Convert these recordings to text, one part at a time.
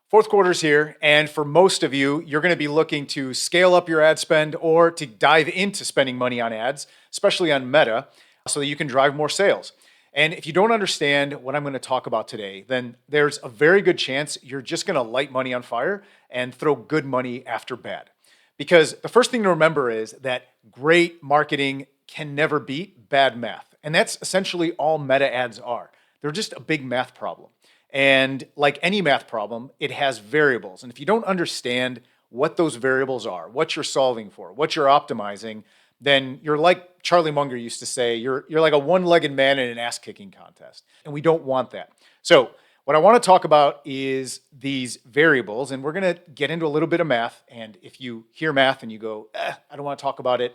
Fourth quarter's here, and for most of you, you're going to be looking to scale up your ad spend or to dive into spending money on ads, especially on Meta, so that you can drive more sales. And if you don't understand what I'm going to talk about today, then there's a very good chance you're just going to light money on fire and throw good money after bad. Because the first thing to remember is that great marketing can never beat bad math. And that's essentially all Meta ads are. They're just a big math problem. And like any math problem, it has variables. And if you don't understand what those variables are, what you're solving for, what you're optimizing, then you're like Charlie Munger used to say, you're like a one-legged man in an ass-kicking contest. And we don't want that. So what I want to talk about is these variables, and we're going to get into a little bit of math. And if you hear math and you go, I don't want to talk about it,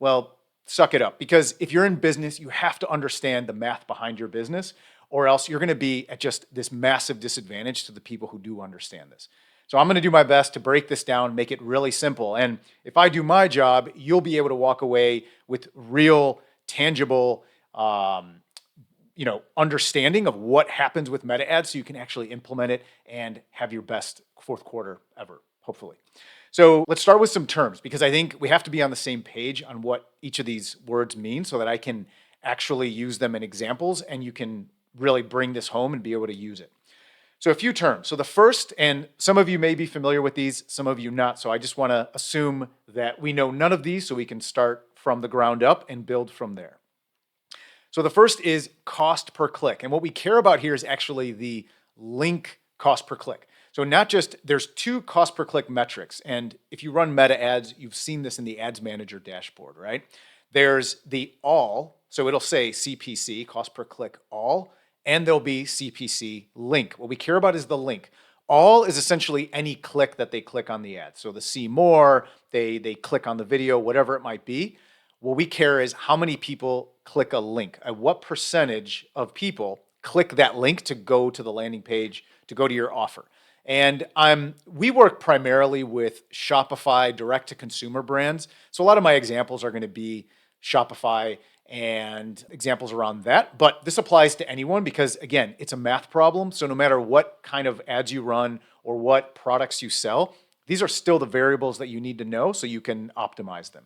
well, suck it up. Because if you're in business, you have to understand the math behind your business, or else you're going to be at just this massive disadvantage to the people who do understand this. So I'm going to do my best to break this down, make it really simple. And if I do my job, you'll be able to walk away with real, tangible, understanding of what happens with meta ads, so you can actually implement it and have your best fourth quarter ever, hopefully. So let's start with some terms, because I think we have to be on the same page on what each of these words mean so that I can actually use them in examples and you can really bring this home and be able to use it. So a few terms. So the first, and some of you may be familiar with these, some of you not. So I just want to assume that we know none of these so we can start from the ground up and build from there. So the first is cost per click. And what we care about here is actually the link cost per click. So not just, there's two cost per click metrics. And if you run meta ads, you've seen this in the ads manager dashboard, right? There's the all, so it'll say CPC, cost per click all, and there'll be CPC link. What we care about is the link. All is essentially any click that they click on the ad. So the see more, they click on the video, whatever it might be. What we care is how many people click a link. What percentage of people click that link to go to the landing page, to go to your offer. And we work primarily with Shopify direct-to-consumer brands. So a lot of my examples are going to be Shopify and examples around that. But this applies to anyone because, again, it's a math problem. So no matter what kind of ads you run or what products you sell, these are still the variables that you need to know so you can optimize them.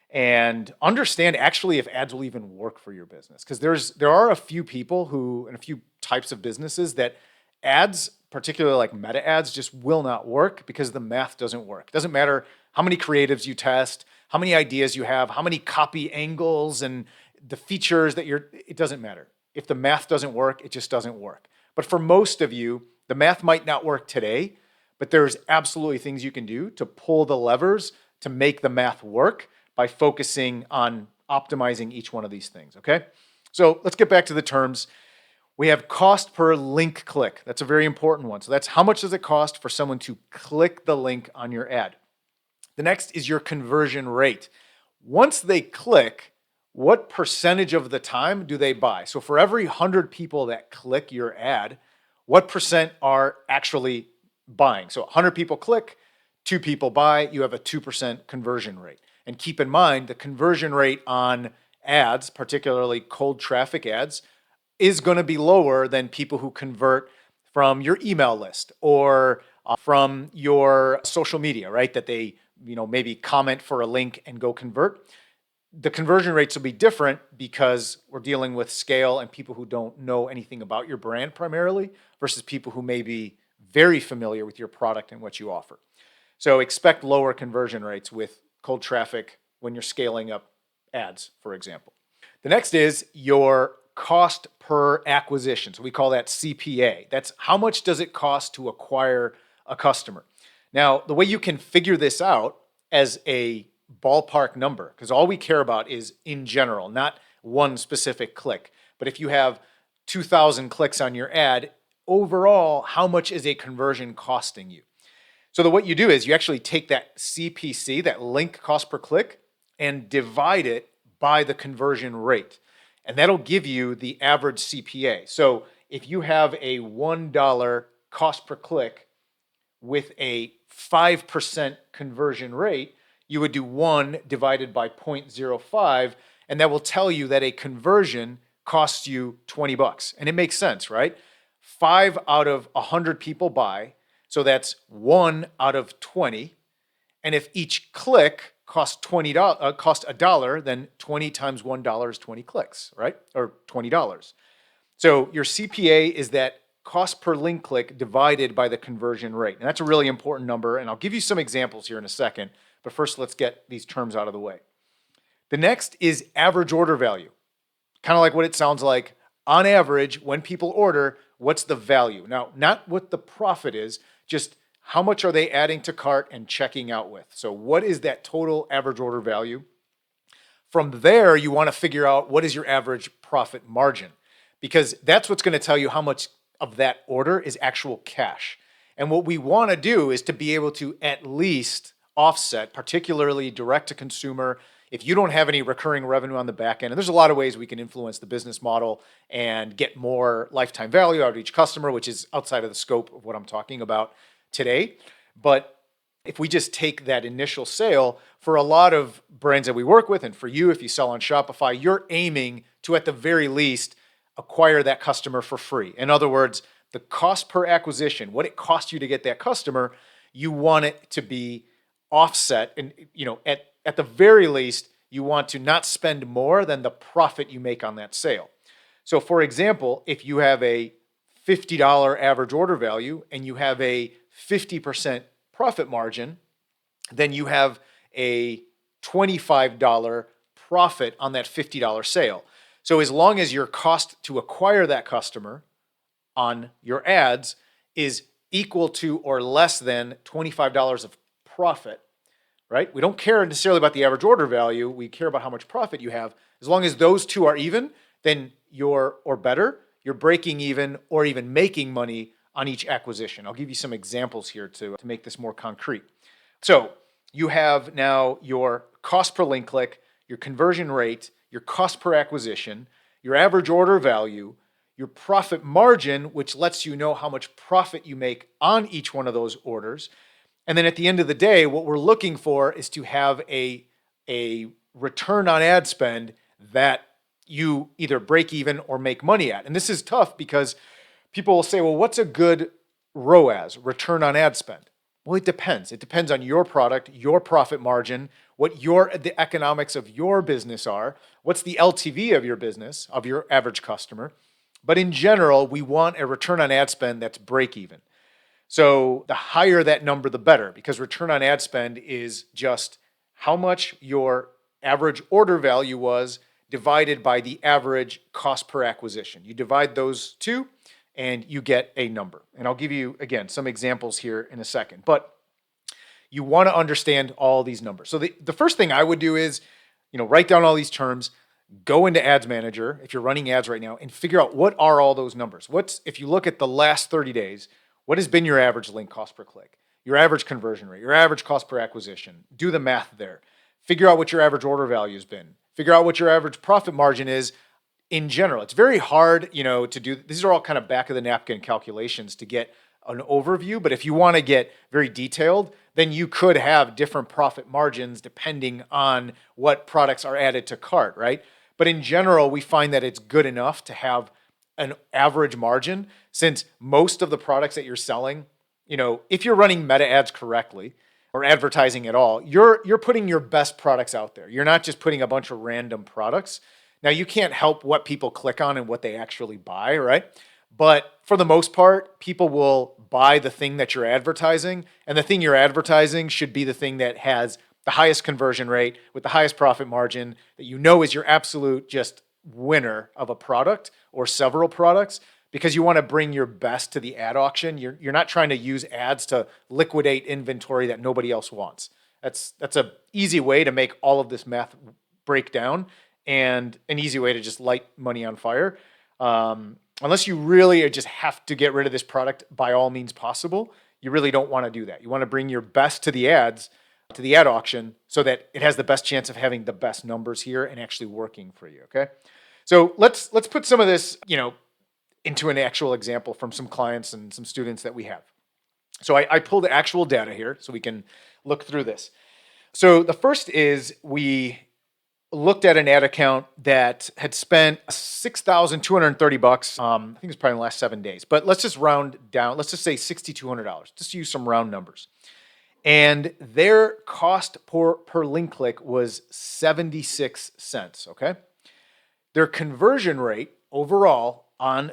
And understand actually if ads will even work for your business. Because there are a few people who, and a few types of businesses that ads, particularly like meta ads, just will not work because the math doesn't work. It doesn't matter how many creatives you test, how many ideas you have, how many copy angles and the features that it doesn't matter. If the math doesn't work, it just doesn't work. But for most of you, the math might not work today, but there's absolutely things you can do to pull the levers to make the math work by focusing on optimizing each one of these things, okay? So let's get back to the terms. We have cost per link click. That's a very important one. So that's how much does it cost for someone to click the link on your ad. The next is your conversion rate. Once they click, what percentage of the time do they buy? So for every 100 people that click your ad, what percent are actually buying? So 100 people click, 2 people buy, you have a 2% conversion rate. And keep in mind, the conversion rate on ads, particularly cold traffic ads, is going to be lower than people who convert from your email list or from your social media, right? That they maybe comment for a link and go convert. The conversion rates will be different because we're dealing with scale and people who don't know anything about your brand primarily versus people who may be very familiar with your product and what you offer. So expect lower conversion rates with cold traffic when you're scaling up ads, for example. The next is your cost per acquisition. So we call that CPA. That's how much does it cost to acquire a customer. Now, the way you can figure this out as a ballpark number, because all we care about is in general, not one specific click. But if you have 2,000 clicks on your ad, overall, how much is a conversion costing you? So what you do is you actually take that CPC, that link cost per click, and divide it by the conversion rate. And that'll give you the average CPA. So if you have a $1 cost per click with a 5% conversion rate, you would do 1 divided by 0.05, and that will tell you that a conversion costs you $20. And it makes sense, right? 5 out of 100 people buy. So that's 1 out of 20. And if each click costs cost $1, then 20 times $1 is 20 clicks, right? Or $20. So your CPA is that cost per link click divided by the conversion rate. And that's a really important number. And I'll give you some examples here in a second. But first, let's get these terms out of the way. The next is average order value. Kind of like what it sounds like. On average, when people order, what's the value? Now, not what the profit is, just how much are they adding to cart and checking out with? So what is that total average order value? From there, you want to figure out what is your average profit margin, because that's what's going to tell you how much of that order is actual cash. And what we want to do is to be able to at least offset, particularly direct to consumer, if you don't have any recurring revenue on the back end. And there's a lot of ways we can influence the business model and get more lifetime value out of each customer, which is outside of the scope of what I'm talking about today. But if we just take that initial sale, for a lot of brands that we work with, and for you, if you sell on Shopify, you're aiming to, at the very least, acquire that customer for free. In other words, the cost per acquisition, what it costs you to get that customer, you want it to be offset. And at the very least, you want to not spend more than the profit you make on that sale. So for example, if you have a $50 average order value and you have a 50% profit margin, then you have a $25 profit on that $50 sale. So as long as your cost to acquire that customer on your ads is equal to or less than $25 of profit, right? We don't care necessarily about the average order value. We care about how much profit you have. As long as those two are even, then you're breaking even or even making money on each acquisition. I'll give you some examples here to make this more concrete. So you have now your cost per link click, your conversion rate, your cost per acquisition, your average order value, your profit margin, which lets you know how much profit you make on each one of those orders. And then at the end of the day, what we're looking for is to have a return on ad spend that you either break even or make money at. And this is tough because people will say, well, what's a good ROAS, return on ad spend? Well, it depends. It depends on your product, your profit margin, what the economics of your business are, what's the LTV of your business, of your average customer. But in general, we want a return on ad spend that's break even. So the higher that number, the better, because return on ad spend is just how much your average order value was divided by the average cost per acquisition. You divide those two and you get a number. And I'll give you, again, some examples here in a second. But you want to understand all these numbers. So the first thing I would do is, write down all these terms, go into Ads Manager, if you're running ads right now, and figure out what are all those numbers. If you look at the last 30 days, what has been your average link cost per click, your average conversion rate, your average cost per acquisition? Do the math there. Figure out what your average order value has been. Figure out what your average profit margin is in general. It's very hard, to do. These are all kind of back of the napkin calculations to get an overview. But if you want to get very detailed, then you could have different profit margins depending on what products are added to cart, right? But in general, we find that it's good enough to have an average margin, since most of the products that you're selling, if you're running meta ads correctly or advertising at all, you're putting your best products out there. You're not just putting a bunch of random products. Now, you can't help what people click on and what they actually buy, right? But for the most part, people will buy the thing that you're advertising, and the thing you're advertising should be the thing that has the highest conversion rate with the highest profit margin that is your absolute just winner of a product or several products, because you want to bring your best to the ad auction. You're not trying to use ads to liquidate inventory that nobody else wants. That's an easy way to make all of this math break down, and an easy way to just light money on fire. Unless you really just have to get rid of this product by all means possible, you really don't want to do that. You want to bring your best to the ads, to the ad auction, so that it has the best chance of having the best numbers here and actually working for you, okay? So let's put some of this, into an actual example from some clients and some students that we have. So I pulled the actual data here so we can look through this. So the first is we looked at an ad account that had spent $6,230. I think it's probably in the last 7 days, but let's just round down. Let's just say $6,200. Just use some round numbers. And their cost per link click was 76 cents. Okay. Their conversion rate overall on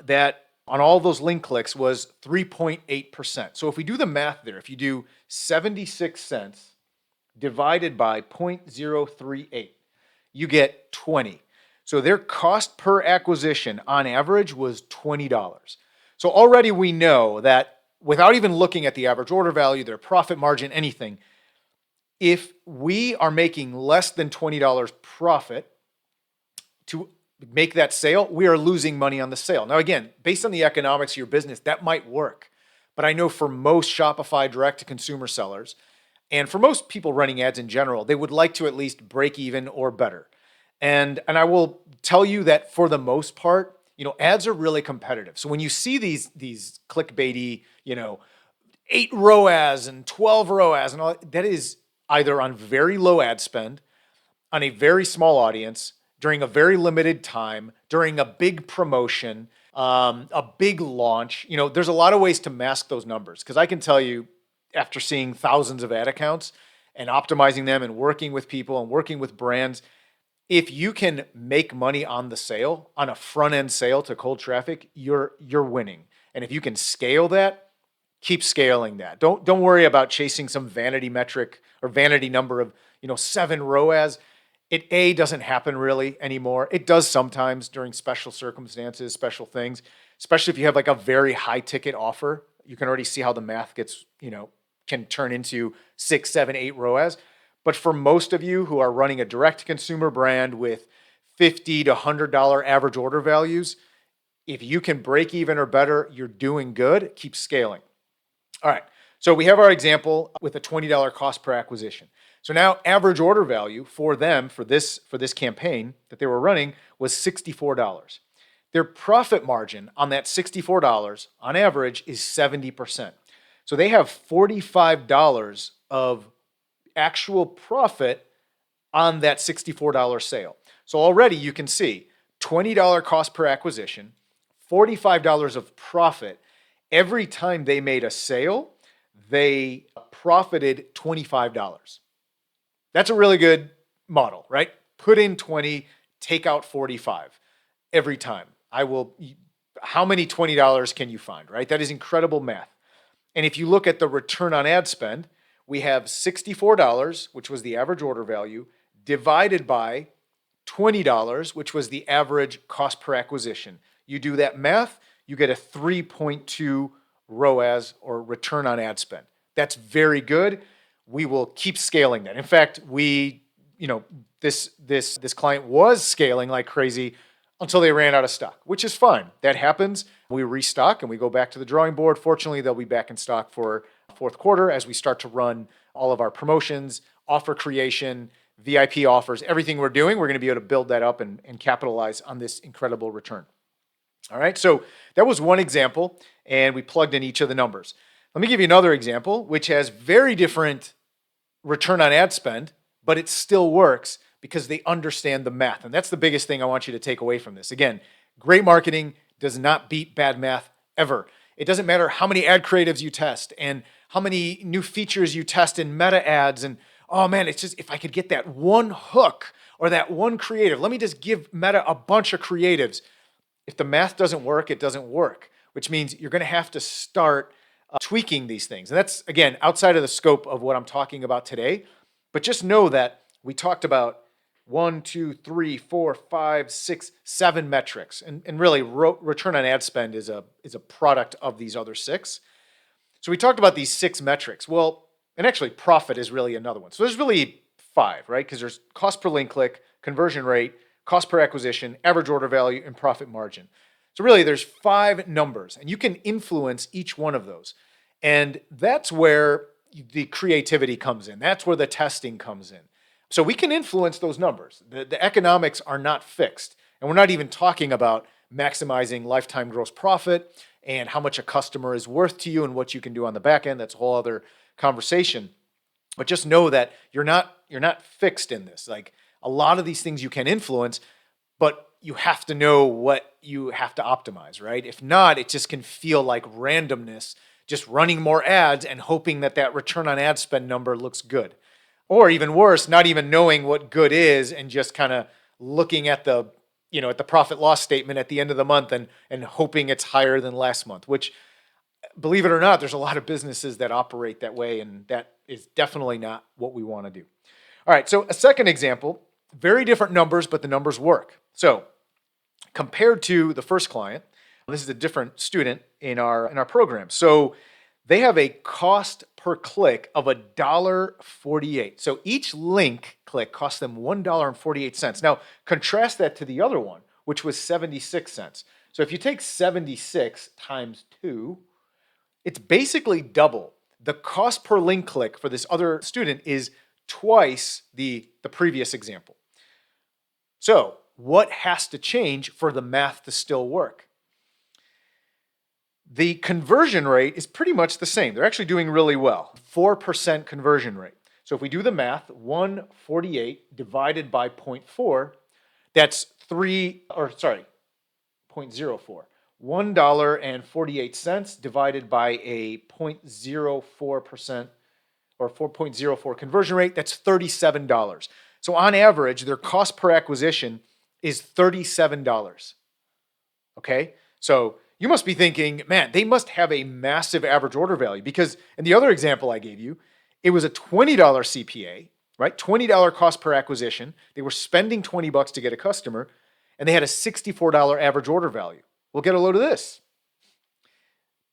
all those link clicks was 3.8%. So if we do the math there, if you do 76 cents divided by 0.038, you get 20. So their cost per acquisition on average was $20. So already we know that without even looking at the average order value, their profit margin, anything, if we are making less than $20 profit to make that sale, we are losing money on the sale. Now, again, based on the economics of your business, that might work. But I know for most Shopify direct-to-consumer sellers, and for most people running ads in general, they would like to at least break even or better. And I will tell you that for the most part, ads are really competitive. So when you see these clickbaity, 8 ROAS and 12 ROAS and all that is either on very low ad spend, on a very small audience, during a very limited time, during a big promotion, a big launch. There's a lot of ways to mask those numbers, because I can tell you, after seeing thousands of ad accounts and optimizing them and working with people and working with brands, if you can make money on the sale, on a front end sale to cold traffic, you're winning. And if you can scale that, keep scaling that. Don't worry about chasing some vanity metric or vanity number of 7 ROAS. It doesn't happen really anymore. It does sometimes during special circumstances, special things, especially if you have like a very high ticket offer. You can already see how the math gets, can turn into 6, 7, 8 ROAS. But for most of you who are running a direct to consumer brand with $50 to $100 average order values, if you can break even or better, you're doing good. Keep scaling. All right. So we have our example with a $20 cost per acquisition. So now average order value for them for this campaign that they were running was $64. Their profit margin on that $64 on average is 70%. So they have $45 of actual profit on that $64 sale. So already you can see $20 cost per acquisition, $45 of profit. Every time they made a sale, they profited $25. That's a really good model, right? Put in 20, take out 45 every time. How many $20 can you find, right? That is incredible math. And if you look at the return on ad spend, we have $64, which was the average order value, divided by $20, which was the average cost per acquisition. You do that math, you get a 3.2 ROAS, or return on ad spend. That's very good. We will keep scaling that. In fact, this client was scaling like crazy until they ran out of stock, which is fine. That happens. We restock and we go back to the drawing board. Fortunately, they'll be back in stock for fourth quarter as we start to run all of our promotions, offer creation, VIP offers, everything we're doing. We're going to be able to build that up and capitalize on this incredible return. All right, so that was one example, and we plugged in each of the numbers. Let me give you another example, which has very different return on ad spend, but it still works because they understand the math. And that's the biggest thing I want you to take away from this. Again, great marketing does not beat bad math ever. It doesn't matter how many ad creatives you test and how many new features you test in meta ads. And oh man, it's just, if I could get that one hook or that one creative, let me just give Meta a bunch of creatives. If the math doesn't work, it doesn't work, which means you're going to have to start tweaking these things. And that's, again, outside of the scope of what I'm talking about today. But just know that we talked about 1, 2, 3, 4, 5, 6, 7 metrics. And really, return on ad spend is a product of these other 6. So we talked about these 6 metrics. Well, and actually profit is really another one. So there's really 5, right? Because there's cost per link click, conversion rate, cost per acquisition, average order value, and profit margin. So really there's 5 numbers, and you can influence each one of those. And that's where the creativity comes in. That's where the testing comes in. So we can influence those numbers. The economics are not fixed. And we're not even talking about maximizing lifetime gross profit and how much a customer is worth to you and what you can do on the back end. That's a whole other conversation. But just know that you're not fixed in this. Like, A lot of these things you can influence, but you have to know what you have to optimize, right? If not, it just can feel like randomness, just running more ads and hoping that that return on ad spend number looks good. Or even worse, not even knowing what good is and just kind of looking at the, at the profit loss statement at the end of the month and hoping it's higher than last month, which, believe it or not, there's a lot of businesses that operate that way, and that is definitely not what we want to do. All right, so a second example, very different numbers, but the numbers work. So compared to the first client, this is a different student in our program. So they have a cost per click of $1.48. So each link click costs them $1.48. Now contrast that to the other one, which was 76 cents. So if you take 76 times 2, it's basically double. The cost per link click for this other student is twice the previous example. So what has to change for the math to still work? The conversion rate is pretty much the same. They're actually doing really well. 4% conversion rate. So if we do the math, 148 divided by 0.4, that's 0.04. $1.48 divided by a 0.04% or 4.04 conversion rate, that's $37. So on average, their cost per acquisition is $37. Okay? So you must be thinking, man, they must have a massive average order value, because in the other example I gave you, it was a $20 CPA, right? $20 cost per acquisition. They were spending $20 to get a customer, and they had a $64 average order value. Well, get a load of this.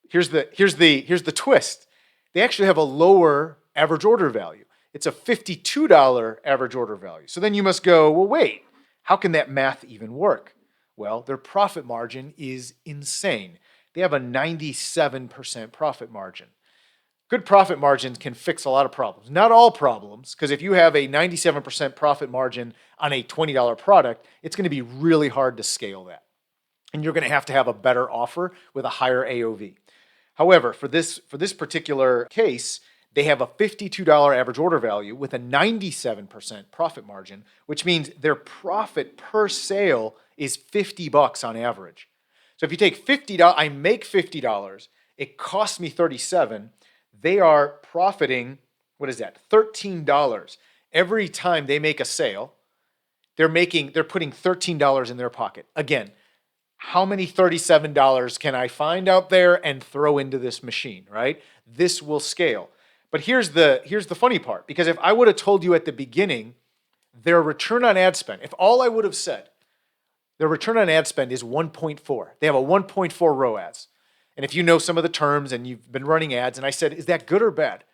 Here's the twist. They actually have a lower average order value. It's a $52 average order value. So then you must go, well, wait, how can that math even work? Well, their profit margin is insane. They have a 97% profit margin. Good profit margins can fix a lot of problems. Not all problems, because if you have a 97% profit margin on a $20 product, it's going to be really hard to scale that. And you're going to have a better offer with a higher AOV. However, for this particular case, they have a $52 average order value with a 97% profit margin, which means their profit per sale is $50 on average. So if you take $50, I make $50, it costs me $37, they are profiting, what is that, $13. Every time they make a sale, they're putting $13 in their pocket. Again, how many $37 can I find out there and throw into this machine, right? This will scale. But here's the funny part, because if I would have told you at the beginning, their return on ad spend, if all I would have said, their return on ad spend is 1.4. They have a 1.4 ROAS. And if you know some of the terms and you've been running ads, and I said, is that good or bad?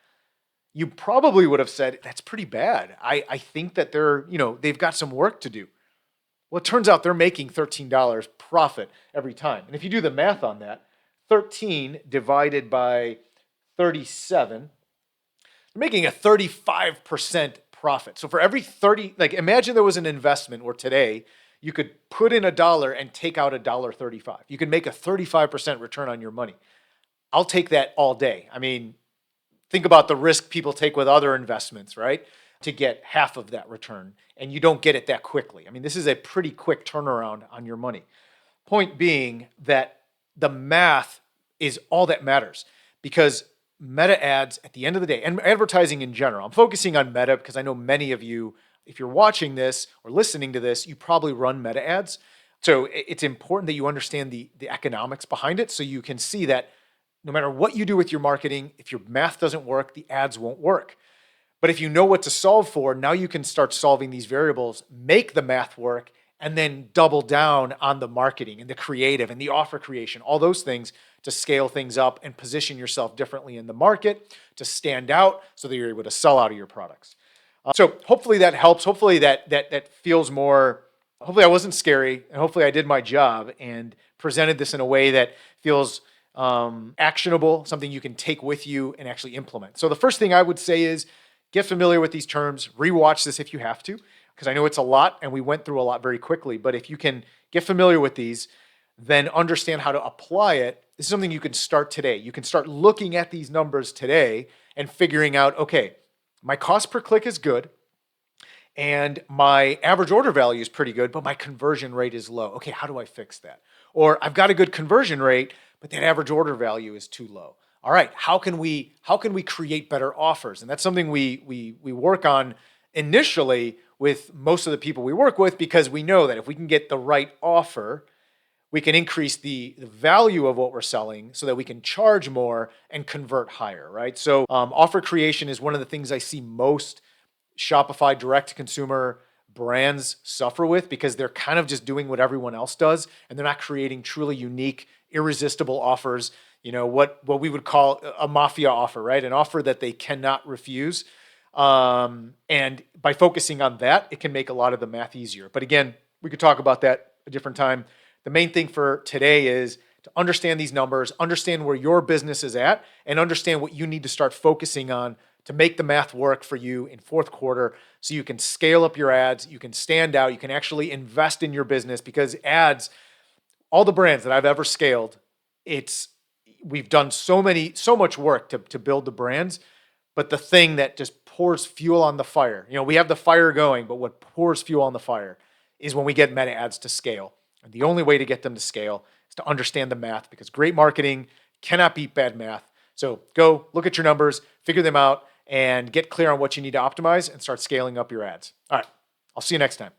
You probably would have said, that's pretty bad. I think that they've got some work to do. Well, it turns out they're making $13 profit every time. And if you do the math on that, 13 divided by 37, they're making a 35% profit. So for every 30, imagine there was an investment where today you could put in $1 and take out $1.35. You could make a 35% return on your money. I'll take that all day. I mean, think about the risk people take with other investments, right? To get half of that return, and you don't get it that quickly. I mean, this is a pretty quick turnaround on your money. Point being that the math is all that matters, because meta ads at the end of the day, and advertising in general, I'm focusing on meta because I know many of you, if you're watching this or listening to this, you probably run meta ads. So it's important that you understand the economics behind it, so you can see that no matter what you do with your marketing, if your math doesn't work, the ads won't work. But if you know what to solve for, now you can start solving these variables, make the math work, and then double down on the marketing and the creative and the offer creation, all those things to scale things up and position yourself differently in the market to stand out so that you're able to sell out of your products. So hopefully that helps. Hopefully that feels more, hopefully I wasn't scary, and hopefully I did my job and presented this in a way that feels actionable, something you can take with you and actually implement. So the first thing I would say is get familiar with these terms, rewatch this if you have to, because I know it's a lot and we went through a lot very quickly, but if you can get familiar with these, then understand how to apply it. This is something you can start today. You can start looking at these numbers today and figuring out, okay, my cost per click is good, and my average order value is pretty good, but my conversion rate is low. Okay, how do I fix that? Or I've got a good conversion rate, but that average order value is too low. All right, how can we create better offers? And that's something we work on initially with most of the people we work with, because we know that if we can get the right offer, we can increase the value of what we're selling so that we can charge more and convert higher, right? So offer creation is one of the things I see most Shopify direct to consumer brands suffer with, because they're kind of just doing what everyone else does and they're not creating truly unique, irresistible offers. You know, what we would call a mafia offer, right? An offer that they cannot refuse. And by focusing on that, it can make a lot of the math easier. But again, we could talk about that a different time. The main thing for today is to understand these numbers, understand where your business is at, and understand what you need to start focusing on to make the math work for you in fourth quarter, so you can scale up your ads, you can stand out, you can actually invest in your business. Because ads, all the brands that I've ever scaled, it's we've done so much work to build the brands, but the thing that just pours fuel on the fire, you know, we have the fire going, but what pours fuel on the fire is when we get meta ads to scale. And the only way to get them to scale is to understand the math, because great marketing cannot beat bad math. So go look at your numbers, figure them out, and get clear on what you need to optimize and start scaling up your ads. All right, I'll see you next time.